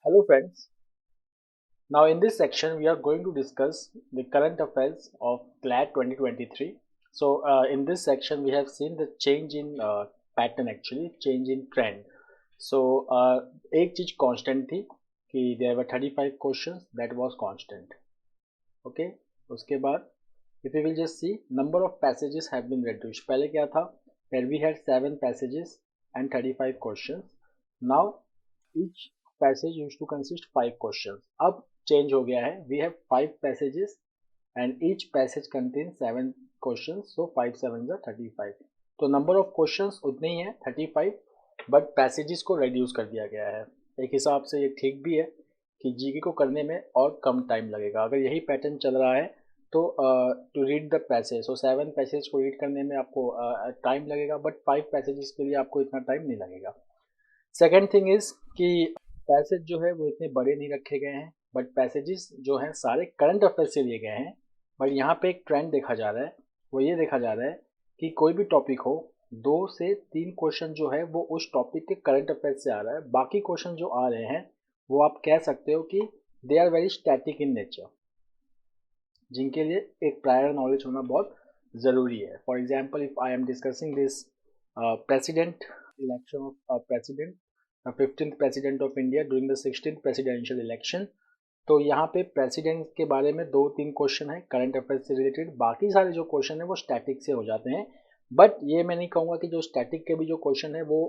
Hello friends. Now in this section we are going to discuss the current affairs of CLAT 2023. So in this section we have seen the change in pattern, actually change in trend. So एक चीज constant थी कि there were 35 questions, that was constant. Okay. उसके बाद if we will just see number of passages have been reduced. पहले क्या था that we had 7 passages and 35 questions. Now each passage used to consist 5 questions. अब change हो गया है, we have 5 passages and each passage contains 7 questions, so 5 7 are 35. तो number of questions उतने ही है 35, but passages को reduce कर दिया गया है. एक हिसाब से ये ठीक भी है कि जीके को करने में और कम टाइम लगेगा. अगर यही पैटर्न चल रहा है तो to read the passage, so 7 passage को रीड करने में आपको टाइम लगेगा, बट 5 पैसेजेस के लिए आपको इतना टाइम नहीं लगेगा. सेकेंड थिंग इज कि पैसेज जो है वो इतने बड़े नहीं रखे गए हैं, बट पैसेजेस जो हैं सारे करंट अफेयर से लिए गए हैं. बट यहाँ पे एक ट्रेंड देखा जा रहा है, वो ये देखा जा रहा है कि कोई भी टॉपिक हो, 2 से 3 क्वेश्चन जो है वो उस टॉपिक के करंट अफेयर से आ रहा है. बाकी क्वेश्चन जो आ रहे हैं वो आप कह सकते हो कि they are very static in nature, जिनके लिए एक प्रायर नॉलेज होना बहुत ज़रूरी है. For example if I am discussing this president election of president, 15th president of India during the 16th presidential election, तो यहाँ पे प्रेसिडेंट के बारे में 2-3 क्वेश्चन है करंट अफेयर से रिलेटेड. बाकी सारे जो क्वेश्चन है वो स्टैटिक से हो जाते हैं. बट ये मैं नहीं कहूँगा कि जो स्टैटिक के भी जो क्वेश्चन है वो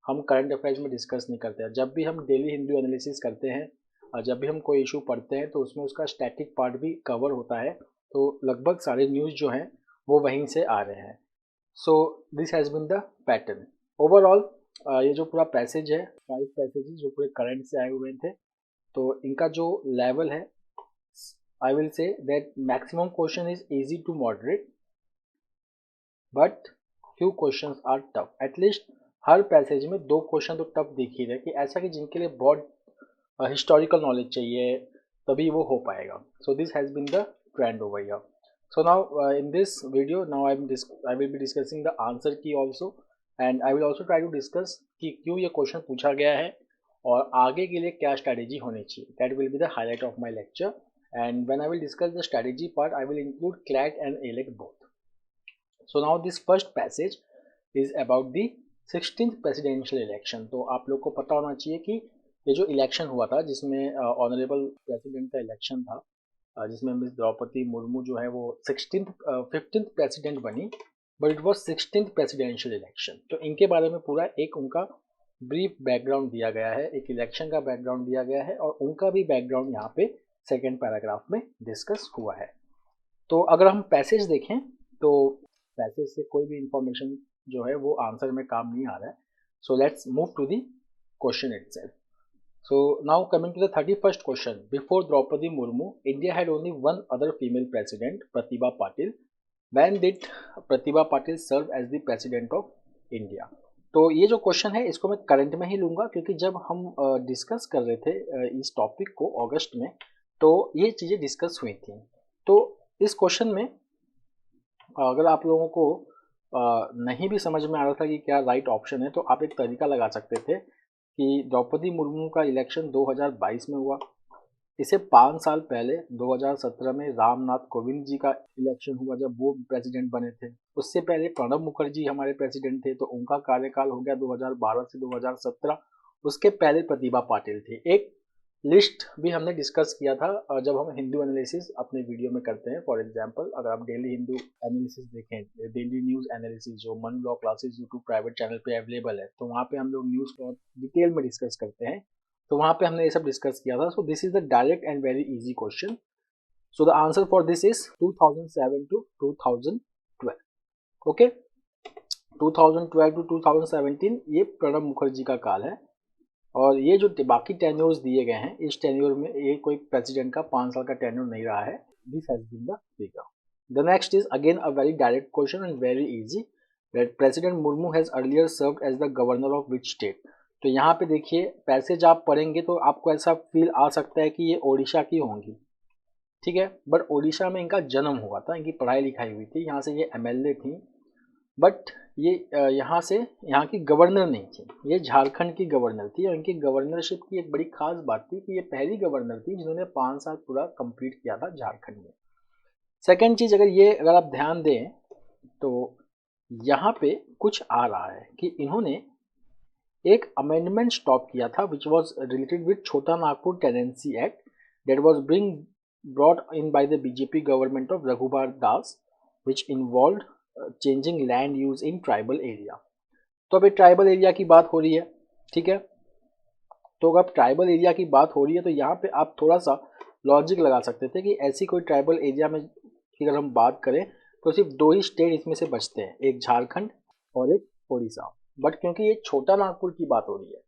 हम करंट अफेयर्स में डिस्कस नहीं करते हैं. जब भी हम डेली हिंदू एनालिसिस करते हैं और जब भी हम कोई इशू पढ़ते हैं तो उसमें उसका स्टैटिक पार्ट भी कवर होता है. तो लगभग सारे न्यूज़ जो हैं वो वहीं से आ रहे हैं. सो this has been the pattern overall. ये जो पूरा पैसेज है, 5 पैसेजेस जो पूरे करंट से आए हुए थे, तो इनका जो लेवल है, I will say that maximum question is easy to moderate, but few questions are tough. At least हर पैसेज में 2 क्वेश्चन तो टफ दिख ही रहे, कि ऐसा कि जिनके लिए बहुत हिस्टोरिकल नॉलेज चाहिए तभी वो हो पाएगा. So this has been the trend over here. So now in this video now I will be discussing the answer key also, and I will also try to discuss कि क्यों ये question पूछा गया है और आगे के लिए क्या स्ट्रैटेजी होनी चाहिए. That will be the highlight of my lecture, and when I will discuss the strategy part I will include CLAT and ALEC both. So now this first passage is about the 16th presidential election. तो आप लोग को पता होना चाहिए कि ये जो इलेक्शन हुआ था जिसमें ऑनरेबल प्रेसिडेंट का इलेक्शन था, जिसमें मिस द्रौपदी मुर्मू जो है वो 15th प्रेसिडेंट बनी, but it was 16th presidential election. तो इनके बारे में पूरा एक उनका ब्रीफ बैकग्राउंड दिया गया है, एक इलेक्शन का बैकग्राउंड दिया गया है, और उनका भी बैकग्राउंड यहाँ पे सेकेंड पैराग्राफ में डिस्कस हुआ है. तो अगर हम पैसेज देखें तो पैसेज से कोई भी इंफॉर्मेशन जो है वो आंसर में काम नहीं आ रहा है. So let's move to the question itself. So now coming to the 31st question. Before Draupadi Murmu, India had only one other female president, Pratibha Patil. When did Pratibha Patil serve as the president of India? तो ये जो question है इसको मैं current में ही लूँगा, क्योंकि जब हम डिस्कस कर रहे थे इस टॉपिक को अगस्त में, तो ये चीज़ें डिस्कस हुई थी. तो इस क्वेश्चन में अगर आप लोगों को नहीं भी समझ में आ रहा था कि क्या राइट ऑप्शन है, तो आप एक तरीका लगा सकते थे कि द्रौपदी मुर्मू का इलेक्शन 2022 में हुआ. इसे 5 साल पहले 2017 में रामनाथ कोविंद जी का इलेक्शन हुआ जब वो प्रेसिडेंट बने थे. उससे पहले प्रणब मुखर्जी हमारे प्रेसिडेंट थे, तो उनका कार्यकाल हो गया 2012 से 2017. उसके पहले प्रतिभा पाटिल थी. एक लिस्ट भी हमने डिस्कस किया था जब हम हिंदू एनालिसिस अपने वीडियो में करते हैं. फॉर एग्जांपल अगर आप डेली हिंदू एनालिसिस देखें, डेली न्यूज़ एनालिसिस जो मन law classes YouTube private channel पे अवेलेबल है, तो वहाँ पे हम लोग न्यूज़ को डिटेल में डिस्कस करते हैं. तो वहाँ पे हमने ये सब डिस्कस किया था. सो this is the direct and very easy question. So the answer for this is 2007 to 2012. Okay, 2012 to 2017 ये प्रणब मुखर्जी का काल है. और ये जो बाकी टेन्योर्स दिए गए हैं, इस टेन्योर में ये कोई प्रेसिडेंट का 5 साल का टेन्योर नहीं रहा है. This has been the figure. The next is again a very direct question and very easy. That president Murmu has earlier served as the governor of which state. तो यहाँ पे देखिए पैसेज आप पढ़ेंगे तो आपको ऐसा फील आ सकता है कि ये ओडिशा की होंगी, ठीक है, बट ओडिशा में इनका जन्म हुआ था, इनकी पढ़ाई लिखाई हुई थी, यहाँ से ये एमएलए थी. बट ये यहाँ की गवर्नर नहीं थी, ये झारखंड की गवर्नर थी। और इनकी गवर्नरशिप की एक बड़ी खास बात थी कि ये पहली गवर्नर थी जिन्होंने 5 साल पूरा कंप्लीट किया था झारखंड में। सेकेंड चीज, अगर आप ध्यान दें तो यहाँ पे कुछ आ रहा है कि इन्होंने एक अमेंडमेंट स्टॉप किया था विच वॉज रिलेटेड विद छोटा Nagpur tenancy act that was brought in by the BJP government of Raghubar Das which involve changing land use in tribal area. तो अभी ट्राइबल एरिया की बात हो रही है, ठीक है। तो अगर ट्राइबल एरिया की बात हो रही है तो यहाँ पे आप थोड़ा सा लॉजिक लगा सकते थे कि ऐसी कोई ट्राइबल एरिया में की अगर हम बात करें तो सिर्फ 2 ही स्टेट इसमें से बचते हैं, एक झारखंड और एक उड़ीसा। बट क्योंकि ये छोटा नागपुर की बात हो रही है,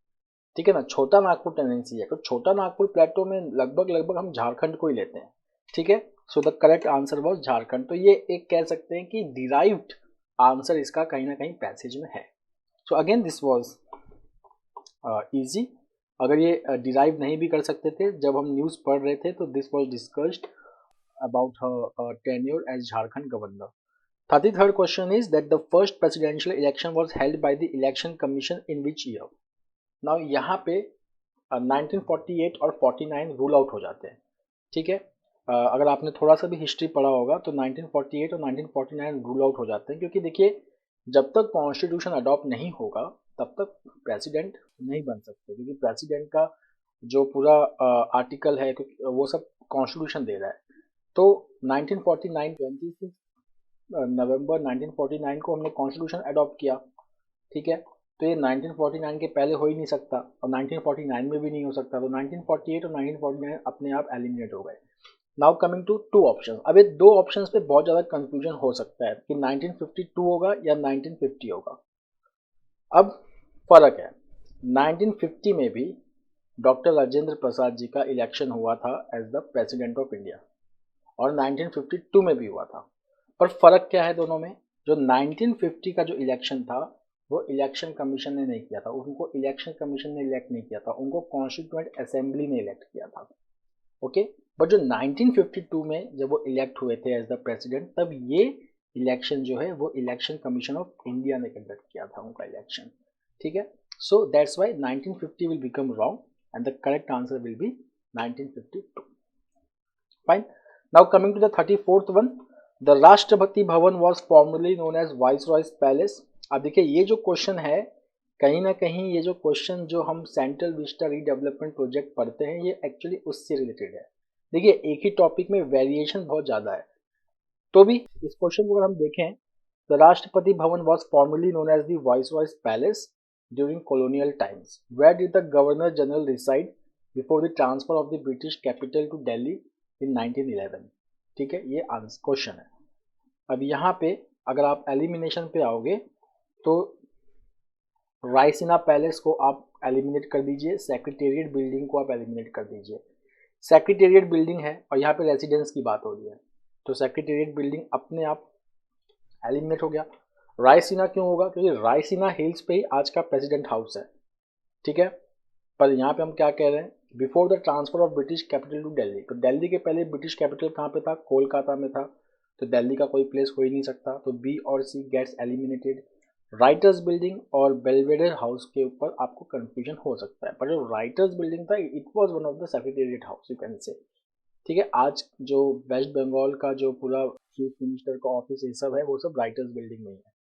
ठीक है ना, छोटा नागपुर टेंडेंसी है, तो छोटा नागपुर प्लेटो में लगभग लगभग हम झारखंड को ही लेते हैं, ठीक है। सो the correct answer was Jharkhand. तो ये एक कह सकते हैं कि डिराइव्ड आंसर इसका कहीं ना कहीं पैसेज में है। So again this was easy. अगर ये डिराइव नहीं भी कर सकते थे जब हम न्यूज़ पढ़ रहे थे तो this was discussed about her tenure as Jharkhand governor. 33rd question is that the first presidential election was held by the Election Commission in which year? Now यहाँ पे 1948 और 49 रूल आउट हो जाते हैं, ठीक है। अगर आपने थोड़ा सा भी हिस्ट्री पढ़ा होगा तो 1948 और 1949 रूल आउट हो जाते हैं, क्योंकि देखिए जब तक कॉन्स्टिट्यूशन अडॉप्ट नहीं होगा तब तक प्रेसिडेंट नहीं बन सकते, क्योंकि प्रेसिडेंट का जो पूरा आर्टिकल है वो सब कॉन्स्टिट्यूशन दे रहा है। तो 1949 26 नवंबर 1949 को हमने कॉन्स्टिट्यूशन अडॉप्ट किया, ठीक है। तो ये 1949 के पहले हो ही नहीं सकता और 1949 में भी नहीं हो सकता, तो 1948 और 1949 अपने आप एलिमिनेट हो गए। Now coming to 2 option. अब ये 2 ऑप्शंस पे बहुत ज़्यादा कंफ्यूजन हो सकता है कि 1952 होगा या 1950 होगा। अब फर्क है, 1950 में भी डॉक्टर राजेंद्र प्रसाद जी का इलेक्शन हुआ था as the president of India और 1952 में भी हुआ था। पर फर्क क्या है दोनों में? जो 1950 का जो इलेक्शन था वो इलेक्शन कमीशन ने नहीं किया था, उनको इलेक्शन कमीशन ने इलेक्ट नहीं किया था, उनको कॉन्स्टिट्यूएंट असेंबली ने इलेक्ट किया था, ओके। बट जो 1952 में जब वो इलेक्ट हुए थे एज द प्रेसिडेंट, तब ये इलेक्शन जो है वो इलेक्शन कमीशन ऑफ इंडिया ने कंडक्ट किया था उनका इलेक्शन, ठीक है। So that's why 1950 will become wrong and the correct answer will be 1952। Fine. Now coming to the 34th one, the Rashtrapati Bhavan was formerly known as Viceroy's Palace। अब देखिए ये जो क्वेश्चन है, कहीं ना कहीं ये जो क्वेश्चन जो हम सेंट्रल विस्टा रीडेवलपमेंट प्रोजेक्ट पढ़ते हैं ये एक्चुअली उससे रिलेटेड है। देखिए एक ही टॉपिक में वेरिएशन बहुत ज़्यादा है, तो भी इस क्वेश्चन को अगर हम देखें, the Rashtrapati Bhavan was formally known as the viceroy's palace during colonial times. Where did the Governor General reside before the transfer of the British capital to Delhi in 1911? ठीक है, ये आंसर क्वेश्चन है। अब यहाँ पे अगर आप एलिमिनेशन पे आओगे तो रायसीना पैलेस को आप एलिमिनेट कर दीजिए, सेक्रेटेरिएट बिल्डिंग को आप एलिमिनेट कर दीजिए। सेक्रेटेरिएट बिल्डिंग है और यहाँ पे रेजिडेंस की बात हो रही है, तो सेक्रेटेरिएट बिल्डिंग अपने आप एलिमिनेट हो गया। रायसीना क्यों होगा? क्योंकि रायसीना हिल्स पे ही आज का प्रेसिडेंट हाउस है, ठीक है। पर यहाँ पे हम क्या कह रहे हैं, before the transfer of British capital to Delhi, तो दिल्ली के पहले ब्रिटिश कैपिटल कहाँ पे था? कोलकाता में था, तो दिल्ली का कोई प्लेस हो ही नहीं सकता, तो बी और सी गेट्स एलिमिनेटेड। राइटर्स बिल्डिंग और बेलवेडर हाउस के ऊपर आपको कंफ्यूजन हो सकता है, पर जो राइटर्स बिल्डिंग था it was one of the secretariat house you can say, ठीक है। आज जो वेस्ट बंगाल का जो पूरा चीफ मिनिस्टर का ऑफिस ये सब है वो सब राइटर्स बिल्डिंग में ही है।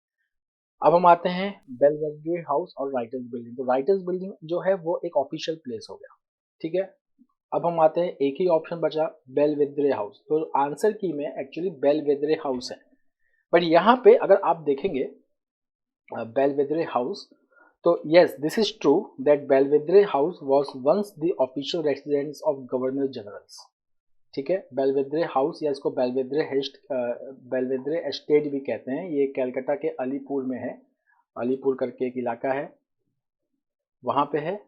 अब हम आते हैं बेलवेडरे हाउस और राइटर्स बिल्डिंग। तो राइटर्स बिल्डिंग जो है वो एक ऑफिशियल प्लेस हो गया, ठीक है। अब हम आते हैं, एक ही ऑप्शन बचा बेलवेदरे हाउस, तो आंसर की में एक्चुअली बेलवेदरे हाउस है। बट यहाँ पे अगर आप देखेंगे बेलवेदरे हाउस, तो yes this is true that Belvedere House was once the official residence of governor generals, ठीक है। बेलवेदरे हाउस या इसको बेलवेदरे एस्टेट भी कहते हैं, ये कलकत्ता के अलीपुर में है, अलीपुर करके एक इलाका है वहाँ पे है।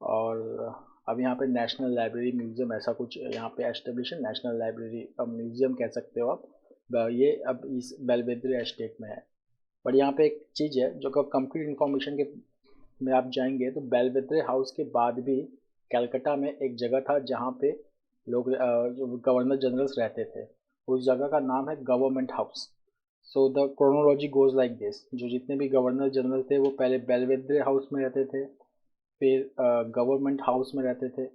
और अब यहाँ पे नेशनल लाइब्रेरी म्यूजियम ऐसा कुछ यहाँ पे एस्टेब्लिश है, नेशनल लाइब्रेरी म्यूजियम कह सकते हो आप, ये अब इस बेलवेदरे एस्टेट में है। पर यहाँ पे एक चीज़ है जो कंप्लीट इन्फॉर्मेशन के में आप जाएंगे तो बेलवेदरे हाउस के बाद भी कलकत्ता में एक जगह था जहाँ पे लोग जो गवर्नर जनरल्स रहते थे, उस जगह का नाम है government house. So the chronology goes like this. जो जितने भी गवर्नर जनरल थे वो पहले बेलवेदरे हाउस में रहते थे, फिर गवर्नमेंट हाउस में रहते थे,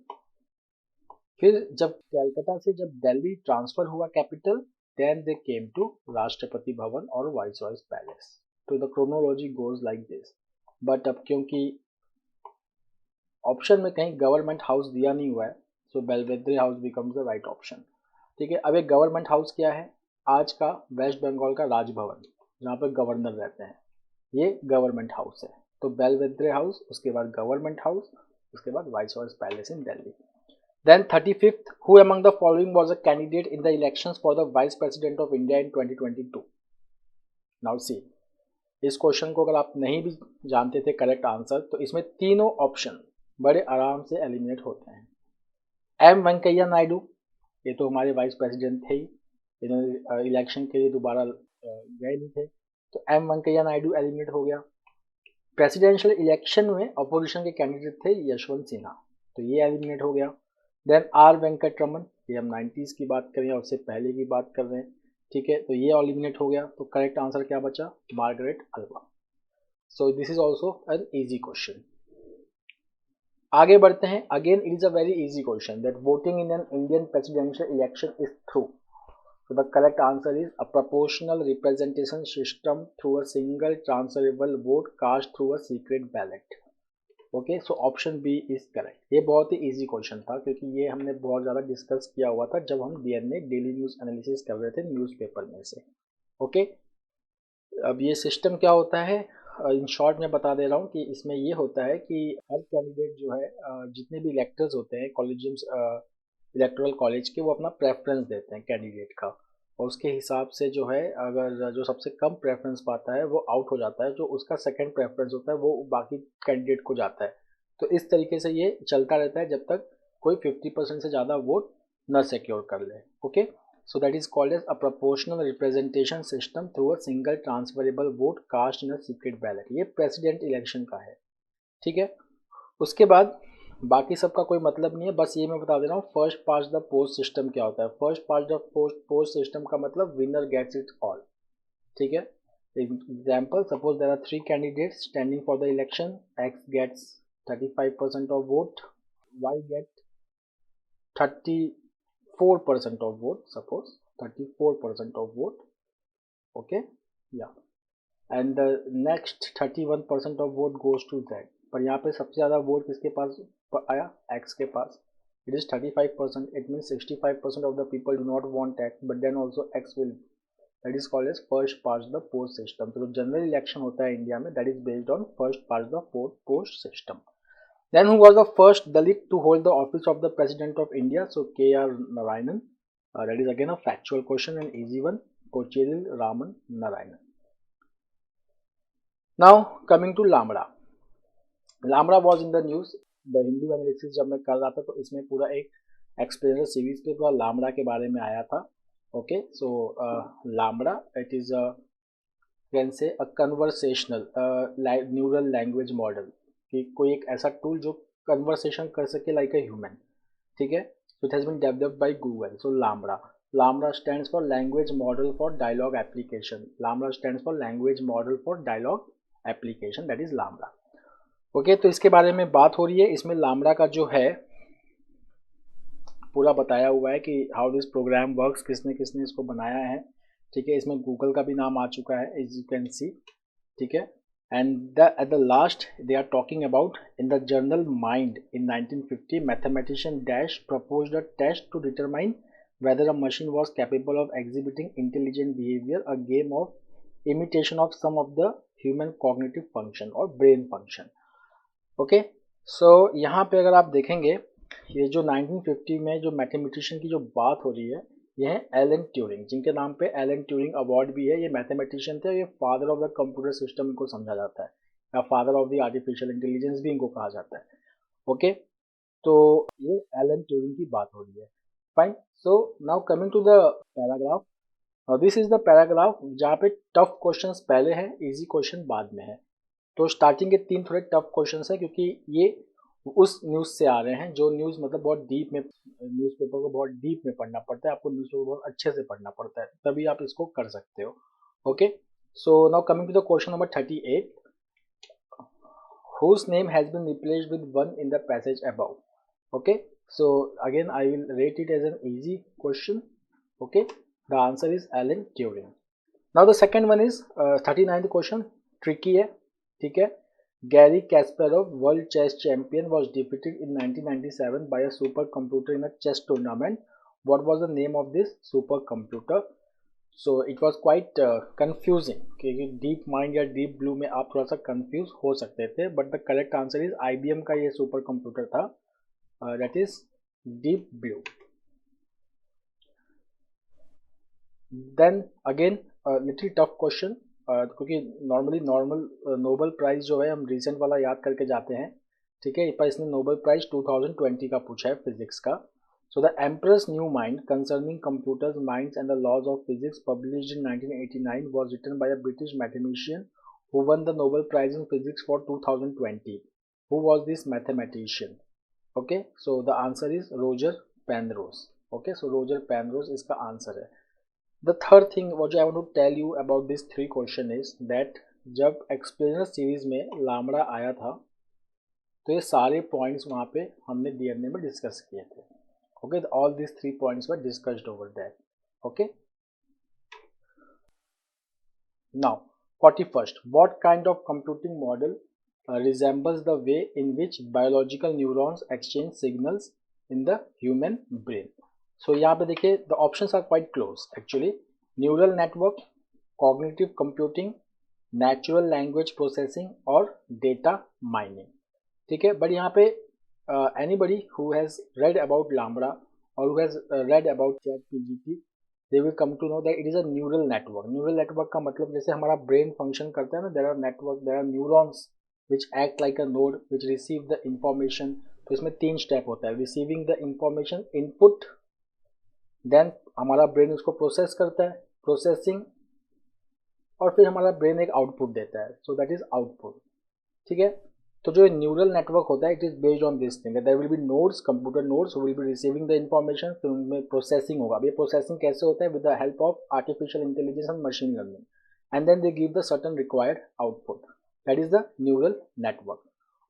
फिर जब कलकत्ता से जब दिल्ली ट्रांसफर हुआ capital, then they came to Rashtrapati Bhavan और वाइसरॉयज पैलेस। तो the chronology goes like this. But अब क्योंकि ऑप्शन में कहीं गवर्नमेंट हाउस दिया नहीं हुआ है, so Belvedere House becomes the right option. ठीक है, अब एक गवर्नमेंट हाउस क्या है? आज का वेस्ट बंगाल का राजभवन, जहाँ पर गवर्नर रहते हैं, ये गवर्नमेंट हाउस है। तो बेलवेदरे हाउस, उसके बाद गवर्नमेंट हाउस, उसके बाद viceroys palace in Delhi. Then 35th, who among the following was a candidate in the elections for the Vice President of India in 2022? Now see, इस क्वेश्चन को अगर आप नहीं भी जानते थे करेक्ट आंसर, तो इसमें तीनों ऑप्शन बड़े आराम से एलिमिनेट होते हैं। एम वेंकैया नायडू, ये तो हमारे वाइस प्रेसिडेंट थे ही, इन्होंने इलेक्शन के लिए दोबारा गए नहीं थे, तो एम वेंकैया नायडू एलिमिनेट हो गया। प्रेसिडेंशियल इलेक्शन में अपोजिशन के कैंडिडेट थे यशवंत सिन्हा, तो ये एलिमिनेट हो गया। देन आर वेंकट रमन, ये हम 90s की बात कर रहे हैं, उससे पहले की बात कर रहे हैं, ठीक है, तो ये एलिमिनेट हो गया। तो करेक्ट आंसर क्या बचा? Margaret Alva. So this is also an easy question. आगे बढ़ते हैं। Again it is a very easy question that voting in an Indian presidential election is through. So the correct answer is a proportional representation system through a single transferable vote cast through a secret ballot. Okay, so option B is correct. ये बहुत ही easy question था क्योंकि ये हमने बहुत ज़्यादा discuss किया हुआ था जब हम डीएनए डेली न्यूज़ एनालिसिस कर रहे थे न्यूज़पेपर में से। ओके, अब ये सिस्टम क्या होता है, इन शॉर्ट में बता दे रहा हूँ कि इसमें ये होता है कि हर कैंडिडेट जो है, जितने भी इलेक्टर्स होते हैं कॉलेजियम्स, इलेक्टोरल कॉलेज के, वो अपना प्रेफरेंस देते हैं कैंडिडेट का, और उसके हिसाब से जो है अगर जो सबसे कम प्रेफरेंस पाता है वो आउट हो जाता है, जो उसका सेकंड प्रेफरेंस होता है वो बाकी कैंडिडेट को जाता है। तो इस तरीके से ये चलता रहता है जब तक कोई 50% से ज़्यादा वोट न सिक्योर कर ले। Okay, so that is called as a proportional representation system through a single transferable vote cast in a secret ballot। ये प्रेसिडेंट इलेक्शन का है, ठीक है। उसके बाद बाकी सबका कोई मतलब नहीं है, बस ये मैं बता दे रहा हूँ first past the post system क्या होता है। First past the post system का मतलब विनर गेट्स इट ऑल, ठीक है। Example, suppose there are 3 candidates standing for the election, X gets 35% of vote, Y get 34% of vote, suppose 34% of vote, okay, yeah, and the next 31% of vote goes to Z। पर यहाँ पे सबसे ज़्यादा vote किसके पास आया? X के पास। It is 35%, it means 65% of the people do not want X, but then also X will, that is called as first past the post system। तो जो जनरल इलेक्शन होता है इंडिया में, that is based on first past the post system। Then who was the first Dalit to hold the office of the President of India? So K.R. Narayanan. That is again a factual question and easy one. Kochiril Raman Narayanan. Now coming to Lamra. Lamra was in the news. The Hindu analysis जब मैं कर रहा था तो इसमें पूरा एक explainer series पे पूरा लामड़ा के बारे में आया था। Okay, so lambda it is can say a conversational neural language model, कि कोई एक ऐसा टूल जो कन्वर्सेशन कर सके लाइक अ ह्यूमन, ठीक है। So it has been developed by Google. So LaMDA, LaMDA stands for language model for dialogue application. LaMDA stands for language model for dialogue application, that is LaMDA. Okay, तो इसके बारे में बात हो रही है। इसमें लामड़ा का जो है पूरा बताया हुआ है कि हाउ दिस प्रोग्राम वर्क्स, किसने किसने इसको बनाया है, ठीक है। इसमें गूगल का भी नाम आ चुका है, एज यू कैन सी, ठीक है। And at the last they are talking about in the journal Mind in 1950 mathematician Dash proposed a test to determine whether a machine was capable of exhibiting intelligent behavior, a game of imitation of some of the human cognitive function or brain function। Okay, so यहाँ पे अगर आप देखेंगे ये जो 1950 में जो mathematician की जो बात हो रही है, ये है एलन ट्यूरिंग, जिनके नाम पे एलन ट्यूरिंग अवार्ड भी है। ये मैथमेटिशियन थे, ये father of the computer system इनको समझा जाता है, या father of the artificial intelligence भी इनको कहा जाता है। ओके, तो ये एलन ट्यूरिंग की बात हो रही है। Fine, so now coming to the paragraph. This is the paragraph जहाँ पे टफ क्वेश्चंस पहले हैं, इजी क्वेश्चन बाद में है। तो स्टार्टिंग के 3 थोड़े टफ क्वेश्चंस हैं क्योंकि ये उस न्यूज़ से आ रहे हैं जो न्यूज़ मतलब बहुत डीप में, न्यूज़पेपर को बहुत डीप में पढ़ना पड़ता है, आपको न्यूज़पेपर बहुत अच्छे से पढ़ना पड़ता है, तभी आप इसको कर सकते हो। Okay, so now coming to the question number 38, whose name has been replaced with one in the passage above. Okay, so again I will rate it as an easy question. Okay, the answer is Alan Turing. Now the second one is 39th question, tricky है, ठीक है. Gary Kasparov, world chess champion, was defeated in 1997 by a supercomputer in a chess tournament. What was the name of this supercomputer? So it was quite confusing, क्योंकि Deep Mind या Deep Blue में आप थोड़ा सा confuse हो सकते थे, but the correct answer is IBM का ये सुपर कंप्यूटर था, that is Deep Blue. Then again little tough question, क्योंकि नॉर्मल नोबेल प्राइज जो है हम रिसेंट वाला याद करके जाते हैं, ठीक है, पर इसने नोबेल प्राइज 2020 का पूछा है फिजिक्स का. So the Emperor's New Mind concerning computers, minds and the laws of physics, published in 1989, was written by a British mathematician who won the Nobel Prize in Physics for 2020. Who was this mathematician? Okay, so the answer is Roger Penrose. Okay, so Roger Penrose is the answer है. The third thing what I want to tell you about this three question is that जब explainer series में lambda आया था तो ये सारे points वहाँ पे हमने DNA में डिस्कस किए थे. Okay, all these 3 points were discussed over there. Okay, now 41st, what kind of computing model resembles the way in which biological neurons exchange signals in the human brain? So यहाँ पे देखिए the options are quite close actually. Neural network, cognitive computing, natural language processing और data mining. ठीक है, but यहाँ पे anybody who has read about Lambda or who has read about ChatGPT, they will come to know that it is a neural network. Neural network का मतलब जैसे हमारा brain function करता है ना, there are neurons which act like a node which receive the information. तो इसमें 3 step होता है, receiving the information input, then हमारा brain उसको प्रोसेस करता है, प्रोसेसिंग, और फिर हमारा ब्रेन एक आउटपुट देता है, सो दैट इज आउटपुट. ठीक है, तो जो न्यूरल नेटवर्क होता है it is based on this thing, there will be nodes, computer nodes will be receiving the information, फिर उनमें प्रोसेसिंग होगा. अब ये प्रोसेसिंग कैसे होता है? With the help of artificial intelligence and machine learning, and then they give the certain required output, that is the neural network.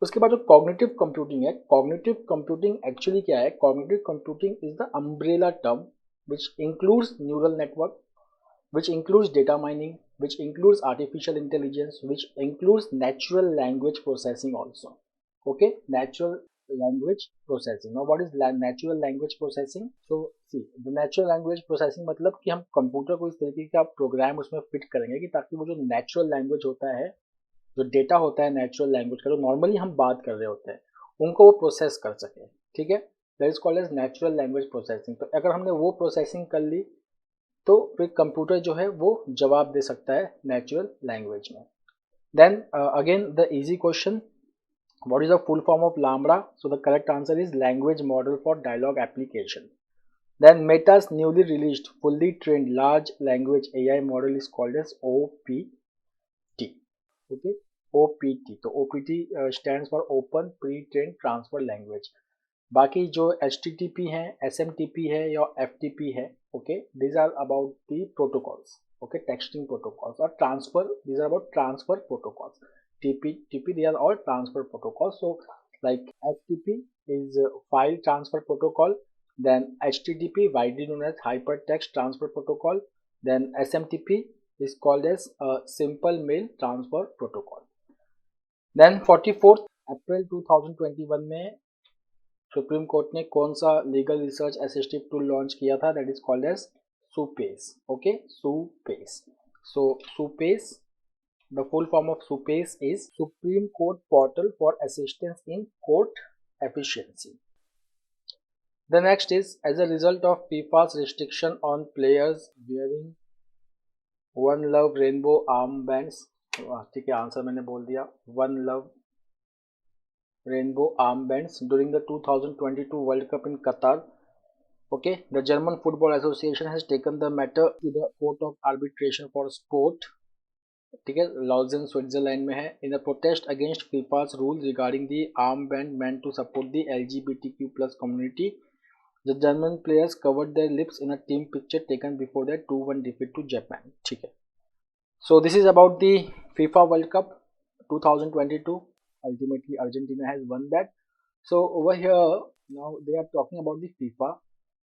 उसके बाद जो कॉग्निटिव कंप्यूटिंग है, कॉग्निटिव कंप्यूटिंग एक्चुअली क्या है? Cognitive computing is the umbrella term which includes neural network, which includes data mining, which includes artificial intelligence, which includes natural language processing also. Okay, natural language processing. Now what is natural language processing? So see, the natural language processing मतलब कि हम computer को इस तरीके का programme उसमें fit करेंगे कि ताकि वो जो नेचुरल लैंग्वेज होता है, जो डेटा होता है नेचुरल लैंग्वेज का, जो नॉर्मली हम बात कर रहे होते हैं, उनको वो प्रोसेस कर सके. ठीक है, that is called as natural language processing. तो अगर हमने वो प्रोसेसिंग कर ली तो फिर कंप्यूटर जो है वो जवाब दे सकता है नेचुरल लैंग्वेज में. Then again the easy question, what is the full form of LaMDA? So the correct answer is language model for dialogue application. Then Meta's newly released fully trained large language AI model is called as OPT. Okay, OPT. तो OPT stands for Open Pre-trained Transfer Language. बाकी जो HTTP है, SMTP है या FTP है, okay, these are about the protocols, okay, texting protocols, और transfer, these are about transfer protocols. TP, they are all transfer protocols. So like FTP is file transfer protocol, then HTTP widely known as hypertext transfer protocol, then SMTP is called as simple mail transfer protocol. Then 44th April 2021 में supreme court ने कौन सा legal research assistive tool launch किया था? That is called as SUPACE. Okay, SUPACE. So SUPACE, the full form of SUPACE is supreme court portal for assistance in court efficiency. The next is as a result of FIFA's restriction on players wearing one love rainbow arm bands. ठीक है, answer मैंने बोल दिया, one love rainbow armbands during the 2022 World Cup in Qatar. Okay, the German Football Association has taken the matter to the Court of Arbitration for Sport. ठीक है, Lausanne Switzerland में है. In a protest against FIFA's rule regarding the armband meant to support the LGBTQ+ community, the German players covered their lips in a team picture taken before their 2-1 defeat to Japan. ठीक है, So this is about the FIFA World Cup 2022. Ultimately, Argentina has won that. So over here, now they are talking about the FIFA,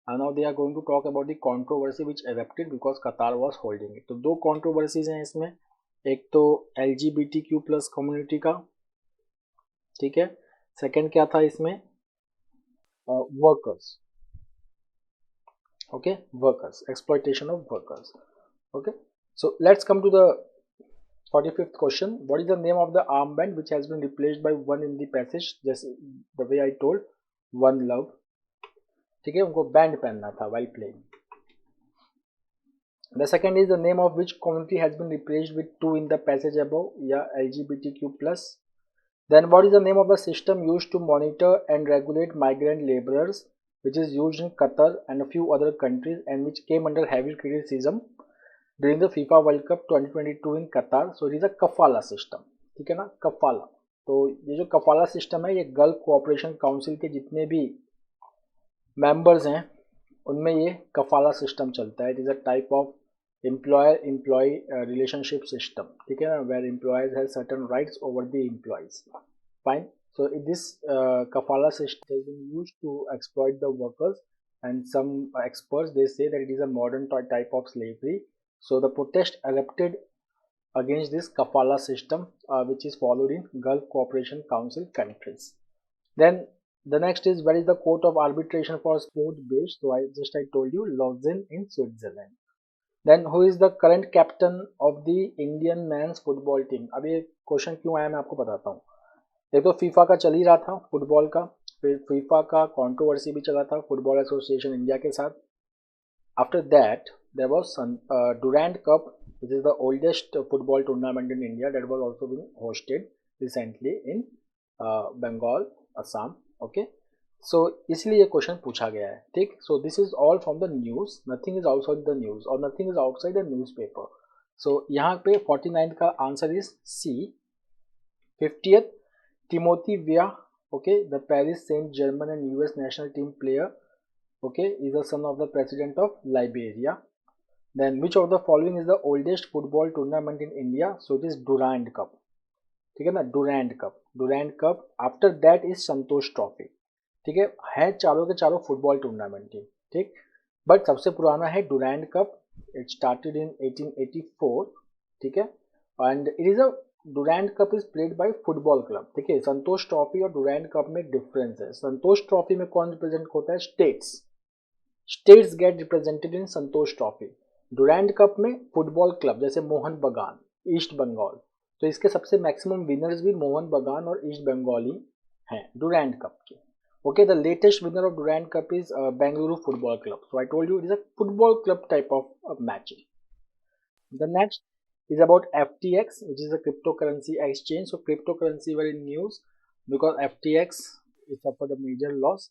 and now they are going to talk about the controversy which erupted because Qatar was holding it. तो दो controversies हैं इसमें, एक तो LGBTQ+ community का, ठीक है, second क्या था इसमें, workers, okay, workers, exploitation of workers. Okay, so let's come to the 45th question. What is the name of the armband which has been replaced by one in the passage, just the way I told, one love, ठीक है, उनको band पहनना था while playing. The second is the name of which community has been replaced with two in the passage above, yeah, LGBTQ+. Then what is the name of the system used to monitor and regulate migrant laborers, which is used in Qatar and a few other countries and which came under heavy criticism during the FIFA World Cup 2022 in Qatar. So it is a kafala system, ठीक है ना, कफाला. तो ये जो कफाला system है, ये gulf cooperation council के जितने भी मेंबर्स हैं उनमें ये कफाला सिस्टम चलता है. It is a type of employer employee relationship system, ठीक है ना, where employees have certain rights over the employees. Fine. So this kafala system has been used to exploit the workers, and some experts they say that it is a modern type of slavery. So the protest erupted against this kafala system, which is followed in Gulf Cooperation Council countries. Then the next is, where is the court of arbitration for sport based? So I told you, Lausanne in Switzerland. Then who is the current captain of the Indian men's football team? अब ये question क्यों आया मैं आपको बताता हूँ. एक तो फीफा का चल ही रहा था फुटबॉल का, फिर फीफा का कंट्रोवर्सी भी चला था फुटबॉल एसोसिएशन इंडिया के साथ. After that there was Durand Cup, which is the oldest football tournament in India, that was also being hosted recently in Bengal, Assam. Okay, so इसलिए ये क्वेश्चन पूछा गया है, ठीक. So this is all from the news, nothing is outside the news और nothing is outside the newspaper. So यहाँ पे 49 का answer is C. 50th, Timothy Weah, okay, the Paris Saint-Germain and US national team player, okay, is the son of the president of Liberia. Then which of the following is the oldest football tournament in India? So it is Durand Cup, ठीक है ना, Durand Cup, Durand Cup. After that is Santosh Trophy, ठीक है चारों के चारों football tournament team, ठीक. But सबसे पुराना है Durand Cup. It started in 1884, ठीक है, and it is a Durand Cup is played by football club, ठीक है. संतोष ट्रॉफी और डुरैंड कप में एक डिफरेंस है. संतोष ट्रॉफी में कौन रिप्रेजेंट होता है? States. States get represented in Santosh Trophy. Durand Cup में फुटबॉल क्लब जैसे मोहन बगान, ईस्ट बंगाल, तो इसके सबसे मैक्सिमम विनर्स भी मोहन बगान और ईस्ट बंगाल ही हैं डुरैंड कप के. Okay, the latest winner of Durand Cup is Bengaluru Football Club. So I told you it is a football club type of match. The next is about FTX, which is a cryptocurrency exchange. So cryptocurrency were in news because FTX is suffered a major loss.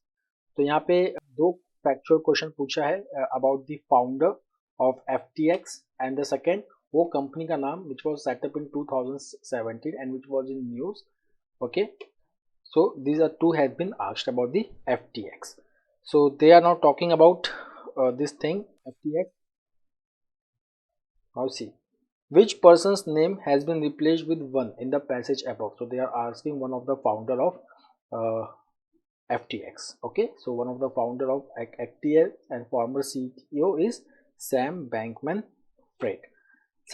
तो यहाँ पे दो factual question पूछा है about the founder of FTX and the second वो company का नाम which was set up in 2017 and which was in news. Okay. So these are two has been asked about the FTX. So they are now talking about this thing FTX. Now see, which person's name has been replaced with one in the passage above? So they are asking one of the founder of FTX. Okay, so one of the founder of FTX and former CEO is Sam Bankman-Fried.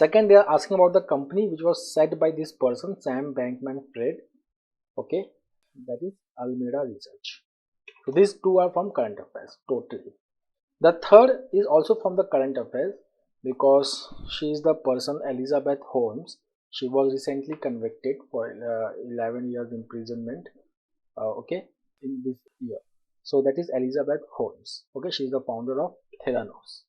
Second, they are asking about the company which was set by this person, Sam Bankman-Fried. Okay, that is Alameda Research. So these two are from current affairs totally. The third is also from the current affairs because she is the person Elizabeth Holmes. She was recently convicted for 11 years imprisonment, okay, in this year. So that is Elizabeth Holmes. Okay, she is the founder of Theranos.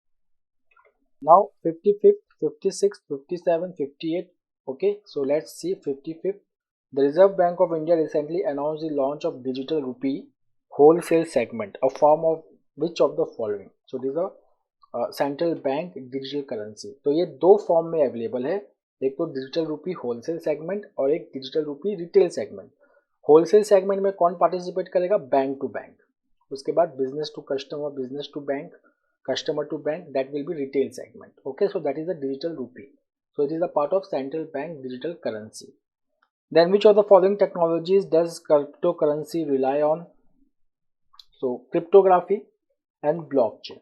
Now 55th, 56th, 57, 58. Okay, so let's see 55th. The Reserve Bank of India recently announced the launch of digital rupee wholesale segment, a form of which of the following? So these are central bank digital currency. तो ये दो form में available है, एक तो digital रूपी wholesale segment और एक डिजिटल रूपी रिटेल सेगमेंट. होलसेल सेगमेंट में कौन पार्टिसिपेट करेगा? Bank to bank. उसके बाद business to customer, business to bank, customer to bank, that will be retail segment. Okay, so that is the digital rupee. So it is a part of central bank digital currency. Then which of the following technologies does cryptocurrency rely on? So cryptography and blockchain.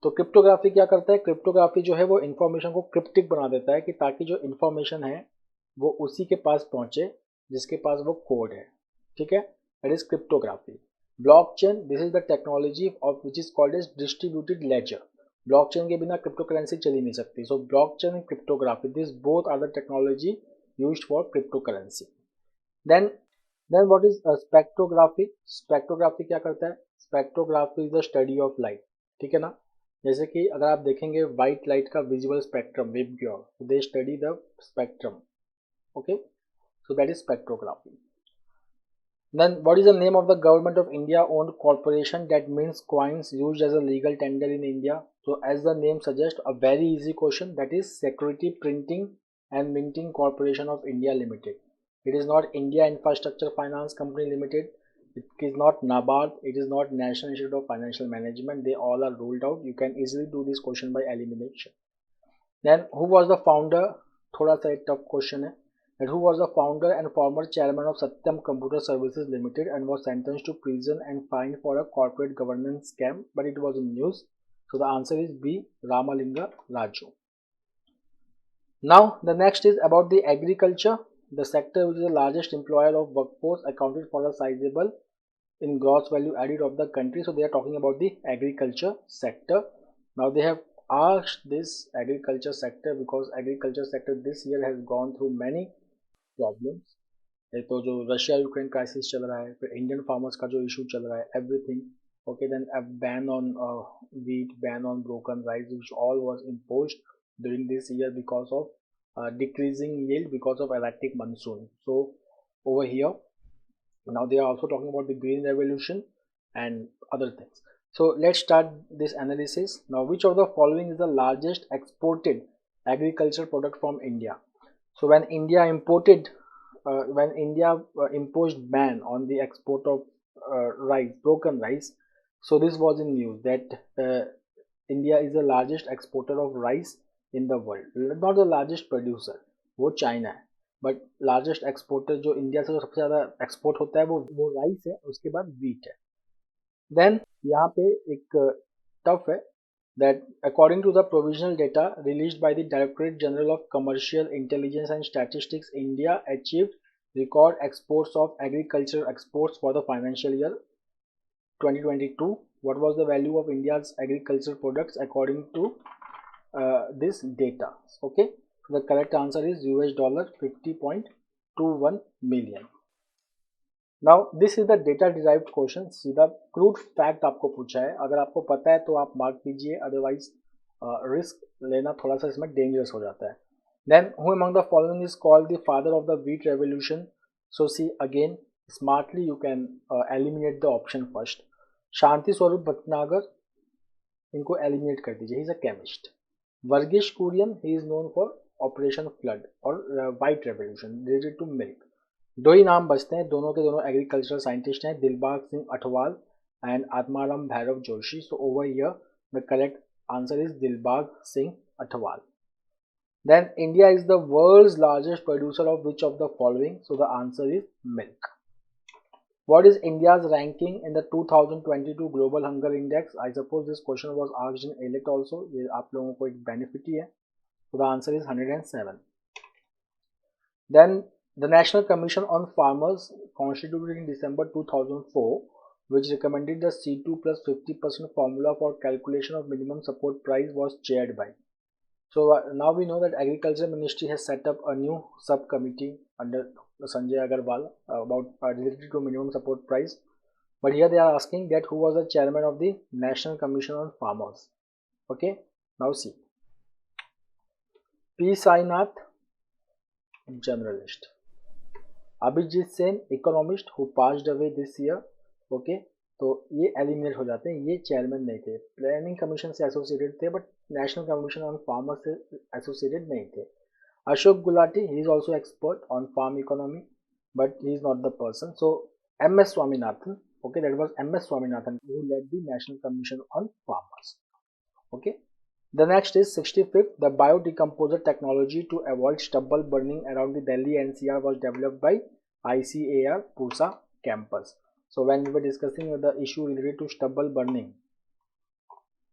तो cryptography क्या करता है? Cryptography जो है वो information को cryptic बना देता है कि ताकि जो इन्फॉर्मेशन है वो उसी के पास पहुंचे जिसके पास वो कोड है. ठीक है, that is cryptography. Blockchain, this is the technology of which is called as distributed ledger. Blockchain के बिना क्रिप्टो करेंसी चल ही नहीं सकती. So blockchain and cryptography, this both are the technology used for crypto currency. Then what is spectrography? Spectrography क्या करता है? Spectrography is the study of light. ठीक है ना, जैसे कि अगर आप देखेंगे व्हाइट लाइट का visual spectrum VIBGYOR, they study the spectrum. Okay, so that is spectrography. Then what is the name of the government of India owned corporation that mints coins used as a legal tender in India? So as the name suggests, a very easy question, that is Security Printing and Minting Corporation of India Limited. It is not India Infrastructure Finance Company Limited. It is not NABARD. It is not National Institute of Financial Management. They all are ruled out. You can easily do this question by elimination. Then who was the founder? थोड़ा सा एक tough question है. And who was the founder and former chairman of Satyam Computer Services Limited and was sentenced to prison and fined for a corporate governance scam, but it was in news. So the answer is B, Ramalinga Raju. Now the next is about the agriculture, the sector which is the largest employer of workforce, accounted for a sizable in gross value added of the country. So they are talking about the agriculture sector. Now they have asked this agriculture sector because agriculture sector this year has gone through many problems. एक तो जो Russia Ukraine crisis चल रहा है, फिर Indian farmers का जो issue चल रहा है, everything. Okay, then a ban on wheat, ban on broken rice, which all was imposed during this year because of decreasing yield because of erratic monsoon. So over here now they are also talking about the green revolution and other things. So let's start this analysis. Now which of the following is the largest exported agricultural product from India? So when India imposed ban on the export of rice, broken rice, so this was in news that India is the largest exporter of rice in the world. Not the largest producer, वो China है, but largest exporter जो India से सबसे ज़्यादा export होता है वो rice है, उसके बाद wheat है. Then यहाँ पे एक टफ है, that according to the provisional data released by the Directorate General of Commercial Intelligence and Statistics, India achieved record exports of agricultural exports for the financial year 2022. What was the value of India's agricultural products according to this data? Okay, so the correct answer is $50.21 million. Now this is the data derived question. सीधा crude fact आपको पूछा है, अगर आपको पता है तो आप मार्क कीजिए, अदरवाइज रिस्क लेना थोड़ा सा इसमें डेंजरस हो जाता है. Then who among the following is called the father of the wheat revolution? So see again smartly you can eliminate the option first. Shanti Swarup Bhatnagar, इनको एलिमिनेट कर दीजिए, he is a chemist. Verghese Kurien, he is known for operation flood और white revolution related to milk. दो ही नाम बचते हैं, दोनों के दोनों एग्रीकल्चरल साइंटिस्ट हैं, Dilbagh Singh Athwal and Atmaram Bhairav Joshi. So over here the correct answer is Dilbagh Singh Athwal. Then India is the world's largest producer of which of the following? So the answer is milk. What is India's ranking in the 2022 Global Hunger Index? I suppose this question was asked in ALET also. ये आप लोगों को एक benefit ही है. So the answer is 107. Then the National Commission on Farmers, constituted in December 2004, which recommended the C2 plus 50% formula for calculation of minimum support price, was chaired by. So now we know that Agriculture Ministry has set up a new subcommittee under Sanjay Agarwal about related to minimum support price. But here they are asking that who was the chairman of the National Commission on Farmers. Okay, now see. P. Sainath, journalist. Abhijit Sen, economist, who passed away this year. Okay, तो ये eliminate हो जाते हैं, ये chairman नहीं थे. Planning commission से associated थे but national commission on farmer से एसोसिएटेड नहीं थे. Ashok Gulati, he is also expert on farm economy but he is not the person. So M S Swaminathan, okay, that was M S Swaminathan who led the national commission on farmers. Okay, The next is 65th. The biodecomposer technology to avoid stubble burning around the Delhi NCR was developed by ICAR Pusa campus. So when we were discussing the issue related to stubble burning,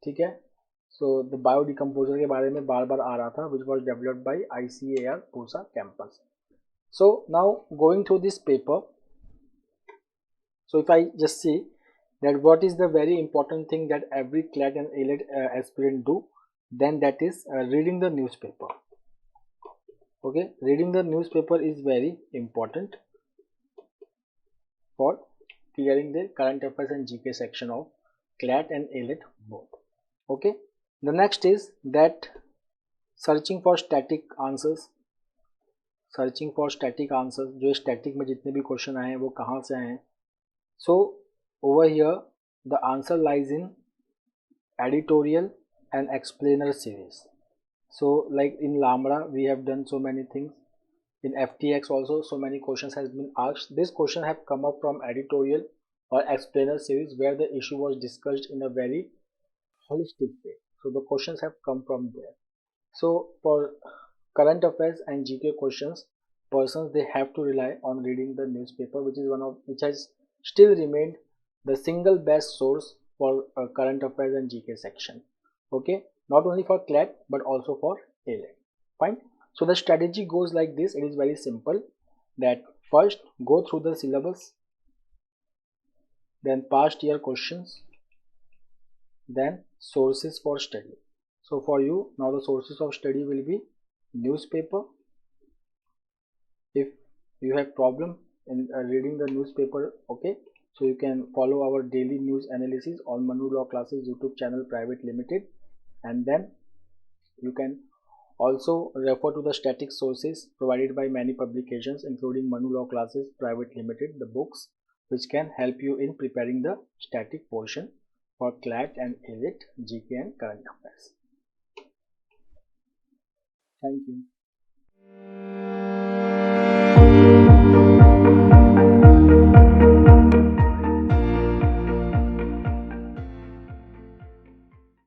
ठीक है, so the biodecomposer के बारे में बार बार आ रहा था, which was developed by ICAR Pusa campus. So now going through this paper, so if I just see that what is the very important thing that every CLAT and ALET aspirant do, then that is reading the newspaper. Okay, reading the newspaper is very important for clearing the current affairs and GK section of CLAT and ALET both. Okay, the next is that searching for static answers. Searching for static answers, जो static में जितने भी question आए हैं वो कहाँ से आए हैं. सो over here the answer lies in editorial and explainer series. So like in Lamra we have done so many things, in FTX also so many questions has been asked. This question have come up from editorial or explainer series where the issue was discussed in a very holistic way, so the questions have come from there. So for current affairs and GK questions, persons they have to rely on reading the newspaper, which has still remained the single best source for current affairs and GK section. Okay, not only for CLAT but also for ALET. Fine. So the strategy goes like this. It is very simple. That first go through the syllabus, then past year questions, then sources for study. So for you now the sources of study will be newspaper. If you have problem in reading the newspaper, okay, so you can follow our daily news analysis on Manu Law Classes YouTube channel Private Limited, and then you can also refer to the static sources provided by many publications including Manu Law Classes Private Limited, the books which can help you in preparing the static portion for CLAT and ALET, GK and current affairs. Thank you.